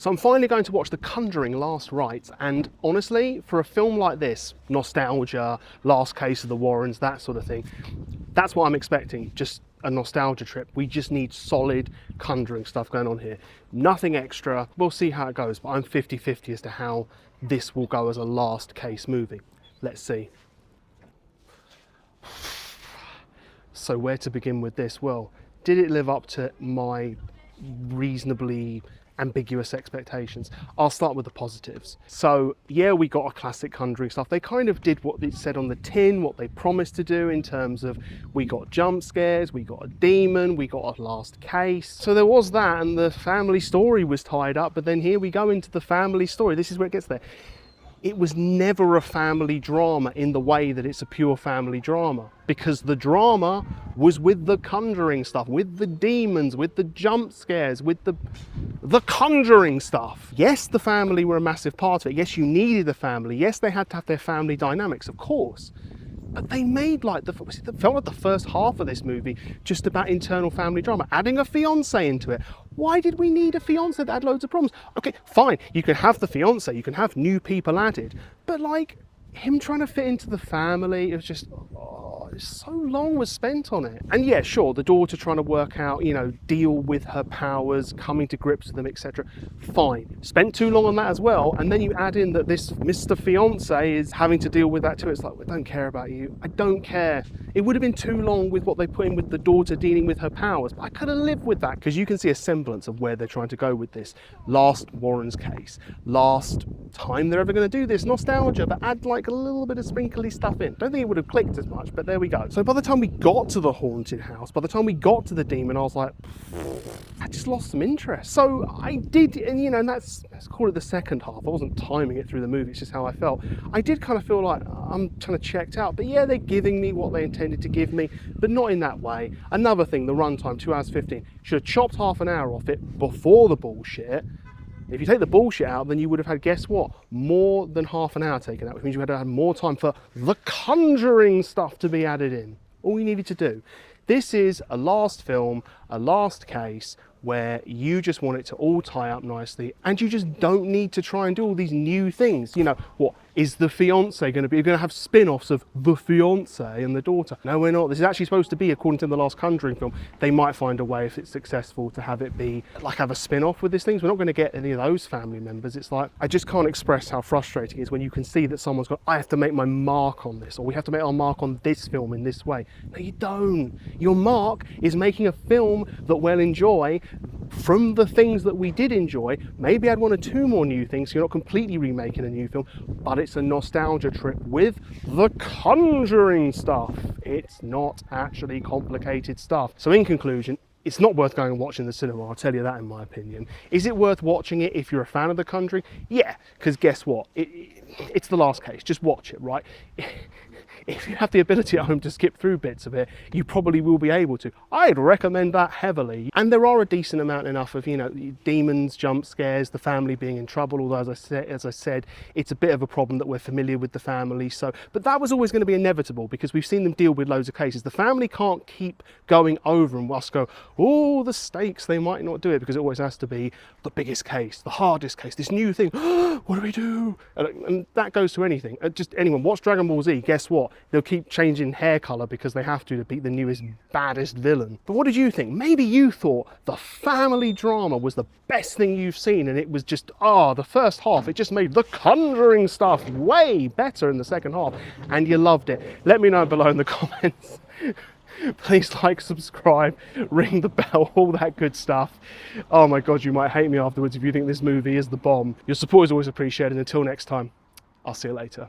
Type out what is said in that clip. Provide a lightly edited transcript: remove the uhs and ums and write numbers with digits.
So I'm finally going to watch The Conjuring Last Rites, and honestly, for a film like this, nostalgia, Last Case of the Warrens, that sort of thing, that's what I'm expecting, just a nostalgia trip. We just need solid Conjuring stuff going on here. Nothing extra. We'll see how it goes, but I'm 50-50 as to how this will go as a last case movie. Let's see. So where to begin with this? Well, did it live up to my reasonably ambiguous expectations? I'll start with the positives. So yeah, we got a classic Conjuring stuff. They kind of did what it said on the tin, what they promised to do, in terms of we got jump scares, we got a demon, we got a last case. So there was that, and the family story was tied up, but then here we go into the family story. This is where it gets there. It was never a family drama in the way that it's a pure family drama, because the drama was with the Conjuring stuff, with the demons, with the jump scares, with the Conjuring stuff. Yes, the family were a massive part of it. Yes, you needed the family. Yes, they had to have their family dynamics, of course. But they made like it felt like the first half of this movie just about internal family drama, adding a fiance into it. Why did we need a fiance that had loads of problems? Okay, fine, you can have the fiance, you can have new people added, but like him trying to fit into the family, it was just, so long was spent on it. And yeah, sure, the daughter trying to work out, you know, deal with her powers, coming to grips with them, etc. Fine. Spent too long on that as well, and then you add in that this Mr. Fiance is having to deal with that too. It's like, I don't care about you. I don't care. It would have been too long with what they put in with the daughter dealing with her powers, but I could have lived with that, because you can see a semblance of where they're trying to go with this. Last Warren's case. Last time they're ever going to do this. Nostalgia, but add like a little bit of sprinkly stuff in. Don't think it would have clicked as much, but there we go. So by the time we got to the haunted house, by the time we got to the demon, I was like, I just lost some interest. So I did, and you know, and let's call it the second half. I wasn't timing it through the movie, it's just how I felt. I did kind of feel like I'm kind of checked out, but yeah, they're giving me what they intended to give me, but not in that way. Another thing, the runtime, 2 hours 15. Should have chopped half an hour off it before the bullshit. If you take the bullshit out, then you would have had, guess what? More than half an hour taken out, which means you had to have more time for the Conjuring stuff to be added in. All you needed to do. This is a last film, a last case, where you just want it to all tie up nicely, and you just don't need to try and do all these new things. You know, what is the fiance going to be? You're going to have spin-offs of the fiance and the daughter. No, we're not. This is actually supposed to be, according to the last Conjuring film, they might find a way, if it's successful, to have it be like have a spin-off with these things. We're not going to get any of those family members. It's like, I just can't express how frustrating it is when you can see that someone's got, I have to make my mark on this, or we have to make our mark on this film in this way. No, you don't. Your mark is making a film that we'll enjoy from the things that we did enjoy. Maybe add 1 or 2 more new things, so you're not completely remaking a new film, but it's a nostalgia trip with the Conjuring stuff. It's not actually complicated stuff. So in conclusion, it's not worth going and watching in the cinema, I'll tell you that in my opinion. Is it worth watching it if you're a fan of The Conjuring? Yeah, because guess what? It's the last case, just watch it, right? If you have the ability at home to skip through bits of it, you probably will be able to. I'd recommend that heavily. And there are a decent amount enough of, you know, demons, jump scares, the family being in trouble, although as I said, it's a bit of a problem that we're familiar with the family. So, but that was always going to be inevitable, because we've seen them deal with loads of cases. The family can't keep going over and us go, oh, the stakes, they might not do it, because it always has to be the biggest case, the hardest case, this new thing. What do we do? And that goes to anything. Just anyone, watch Dragon Ball Z, guess what? They'll keep changing hair colour because they have to beat the newest, baddest villain. But what did you think? Maybe you thought the family drama was the best thing you've seen, and it was just, the first half, it just made the Conjuring stuff way better in the second half, and you loved it. Let me know below in the comments. Please like, subscribe, ring the bell, all that good stuff. Oh my God, you might hate me afterwards if you think this movie is the bomb. Your support is always appreciated. Until next time, I'll see you later.